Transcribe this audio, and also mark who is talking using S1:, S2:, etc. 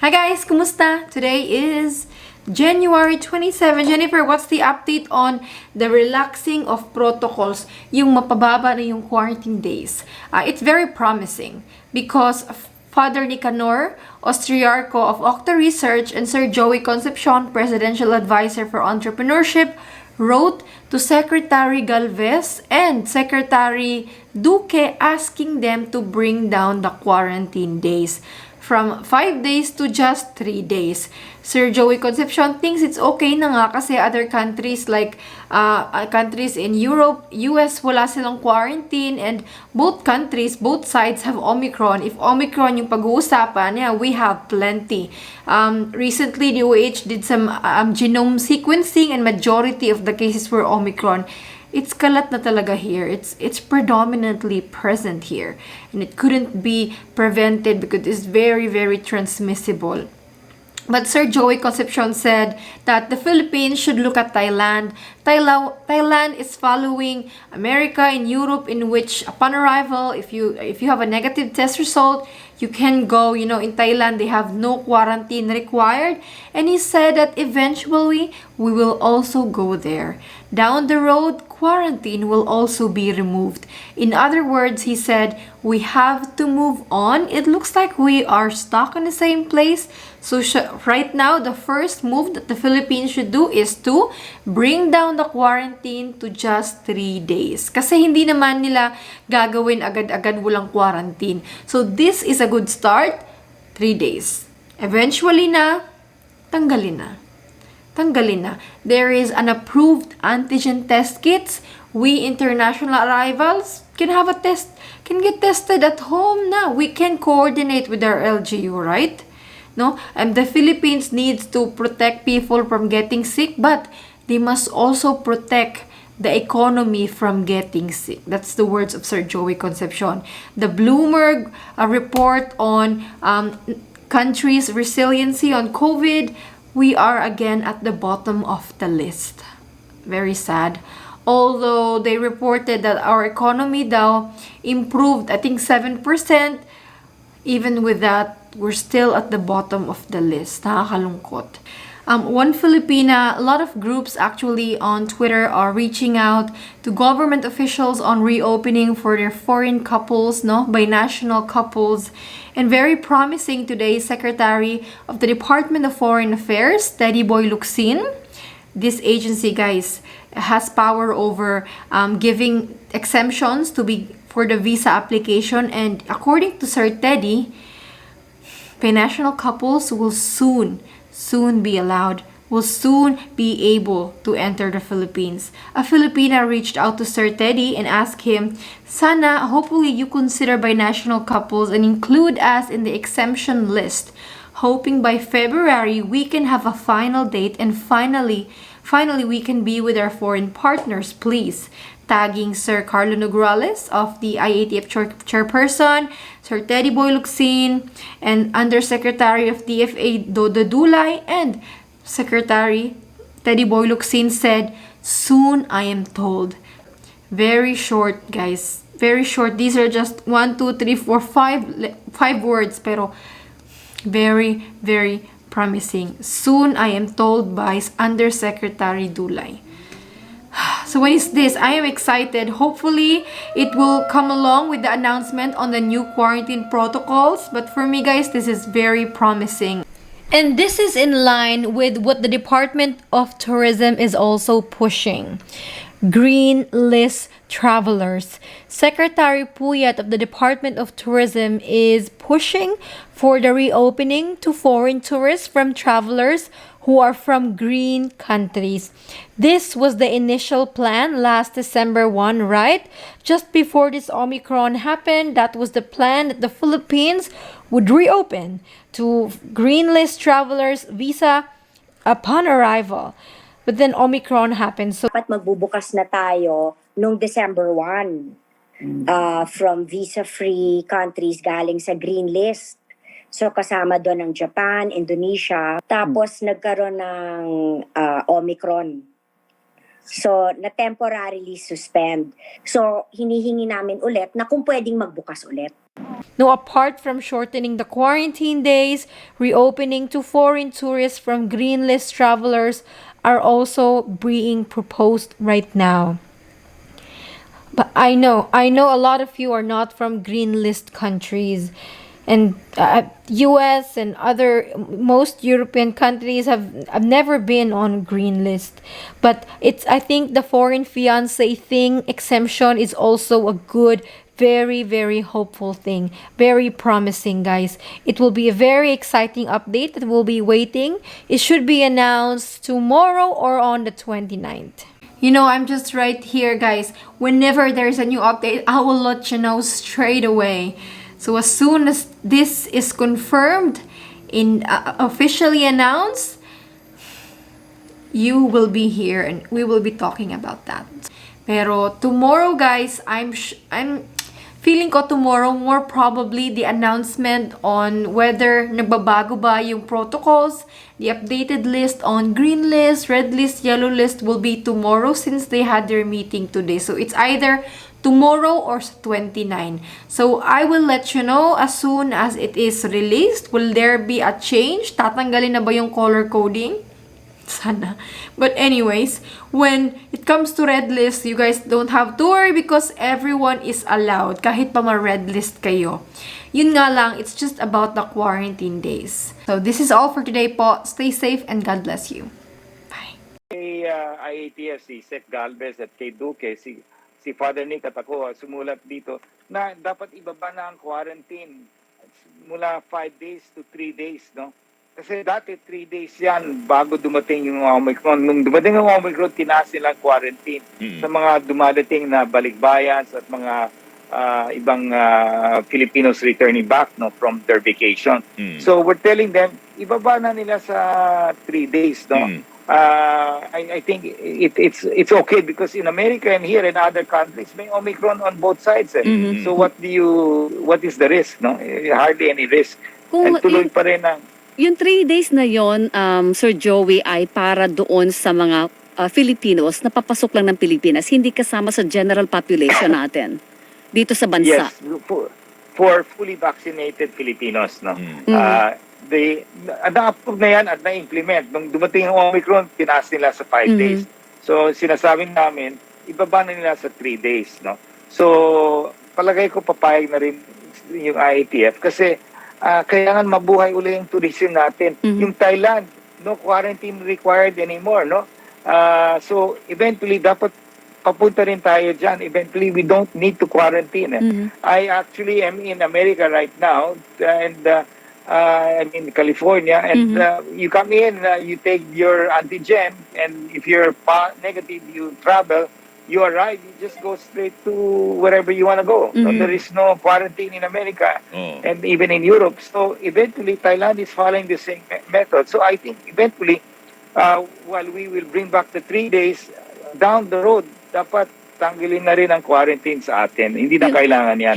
S1: Hi guys, kumusta? Today is January 27. Jennifer, what's the update on the relaxing of protocols, yung mapababa na yung quarantine days? It's very promising because Father Nicanor, Austriarco of Octa Research, and Sir Joey Concepcion, Presidential Advisor for Entrepreneurship, wrote to Secretary Galvez and Secretary Duque asking them to bring down the quarantine days from 5 days to just 3 days. Sir Joey Concepcion thinks it's okay na nga kasi other countries like countries in Europe, US, wala silang quarantine, and both sides have Omicron. If Omicron yung pag-uusapan, yeah, we have plenty. Recently, the OH did some genome sequencing and majority of the cases were Omicron. It's kalat na talaga here. It's predominantly present here. And it couldn't be prevented because it's very, very transmissible. But Sir Joey Concepcion said that the Philippines should look at Thailand. Thailand is following America and Europe, in which upon arrival, if you have a negative test result, you can go. In Thailand, they have no quarantine required. And he said that eventually, we will also go there. Down the road, quarantine will also be removed. In other words, he said, we have to move on. It looks like we are stuck in the same place. So right now, the first move that the Philippines should do is to bring down the quarantine to just 3 days. Kasi hindi naman nila gagawin agad-agad walang quarantine. So this is a good start. 3 days. Eventually na, tanggalin na. There is an approved antigen test kits. We international arrivals can have a test, can get tested at home now. We can coordinate with our LGU, right? No? And the Philippines needs to protect people from getting sick, but they must also protect the economy from getting sick. That's the words of Sir Joey Concepcion. The Bloomberg report on countries' resiliency on COVID, we are again at the bottom of the list. Very sad. Although they reported that our economy daw improved, I think 7%, even with that, we're still at the bottom of the list. Nakakalungkot. One Filipina, a lot of groups actually on Twitter are reaching out to government officials on reopening for their foreign couples, binational couples. And very promising today, Secretary of the Department of Foreign Affairs, Teddy Boy Locsin. This agency, guys, has power over giving exemptions for the visa application. And according to Sir Teddy, binational couples will soon be allowed, will soon be able to enter the Philippines. A Filipina reached out to Sir Teddy and asked him, sana, hopefully you consider binational couples and include us in the exemption list. Hoping by February we can have a final date and finally we can be with our foreign partners, please. Tagging Sir Carlo Nograles of the IATF chairperson, Sir Teddy Boy Locsin, and Undersecretary of DFA Dodo Dulay, and Secretary Teddy Boy Locsin said, soon I am told. Very short, guys. Very short. These are just 1, 2, 3, 4, 5 words, pero very, very promising. Soon I am told by Undersecretary Dulay. So when is this? I am excited. Hopefully, it will come along with the announcement on the new quarantine protocols. But for me, guys, this is very promising. And this is in line with what the Department of Tourism is also pushing. Green list travelers. Secretary Puyat of the Department of Tourism is pushing for the reopening to foreign tourists from travelers who are from green countries. This was the initial plan last December 1, right? Just before this Omicron happened, that was the plan that the Philippines would reopen to green list travelers visa upon arrival. But then Omicron happened. So
S2: dapat magbubukas na tayo noong December 1 from visa-free countries galing sa green list. So kasama doon ang Japan, Indonesia, tapos nagkaroon ng Omicron. So na temporarily suspend. So hinihingi namin ulit na kung pwedeng magbukas ulit.
S1: Now, apart from shortening the quarantine days, reopening to foreign tourists from green list travelers are also being proposed right now. But I know a lot of you are not from green list countries, and U.S. and other most European countries have never been on green list. But I think the foreign fiance thing exemption is also a good, very hopeful thing, very promising, guys. It will be a very exciting update that we'll be waiting. It should be announced tomorrow or on the 29th. You know, I'm just right here, guys. Whenever there's a new update, I will let you know straight away. So as soon as this is confirmed, officially announced, you will be here and we will be talking about that. Pero tomorrow, guys, I'm feeling ko tomorrow more probably the announcement on whether nagbabago ba yung protocols, the updated list on green list, red list, yellow list will be tomorrow since they had their meeting today. So it's either tomorrow or 29. So I will let you know as soon as it is released. Will there be a change? Tatanggalin na ba yung color coding? Sana. But anyways, when it comes to red list, you guys don't have to worry because everyone is allowed. Kahit pa ma-red list kayo. Yun nga lang, it's just about the quarantine days. So this is all for today po. Stay safe and God bless you. Bye.
S3: Kay IATF, si Sec Galvez at kay Duque, si Father Nick at ako, sumulat dito na dapat ibaba na ang quarantine mula 5 days to 3 days, no? Kasi dati 3 days yan bago dumating yung Omicron. Nung dumating yung Omicron, tinaas nilang quarantine sa mga dumadating na balikbayans at mga ibang Filipinos returning back, no, from their vacation. So we're telling them, ibaba na nila sa 3 days, no? I think it's okay because in America and here in other countries may Omicron on both sides. So what is the risk, no? Hardly any risk. And tuloy pa rin ang
S4: yung 3 days na yon, Sir Joey, ay para doon sa mga Filipinos na papasok lang ng Pilipinas, hindi kasama sa general population natin dito sa bansa.
S3: Yes, for fully vaccinated Filipinos, no. Na-approve na yan at na-implement. Nung dumating ang Omicron, tinaas nila sa 5 days. So sinasabi namin, ibaba na nila sa 3 days, no. So palagay ko papayag na rin yung IATF kasi kailangan mabuhay uli yung tourism natin. Yung Thailand, no quarantine required anymore, no? So eventually dapat papunta rin tayo dyan. Eventually we don't need to quarantine. I actually am in America right now and I'm in California and you come in, you take your antigen and if you're negative, you travel. You arrive, you just go straight to wherever you want to go. So there is no quarantine in America and even in Europe. So eventually, Thailand is following the same method. So I think eventually, while we will bring back the 3 days, down the road, dapat tanggalin na rin ang quarantine sa atin. Hindi na kailangan yan.